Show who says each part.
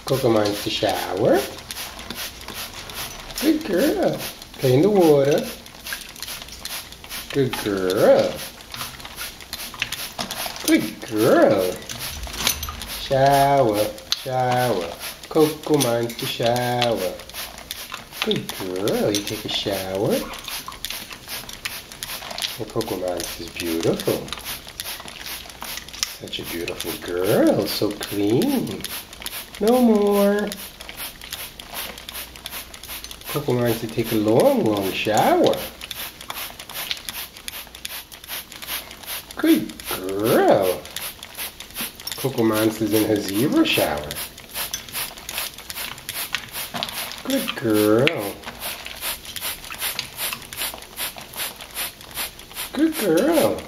Speaker 1: Coco minds to shower. Good girl. Play in the water. Good girl. Good girl. Shower, shower. Coco minds to shower. Good girl. You take a shower. And Coco minds is beautiful. Such a beautiful girl. So clean. No more. Coco minds to take a long, long shower. Good girl. Coco Monster's in her zebra shower. Good girl. Good girl.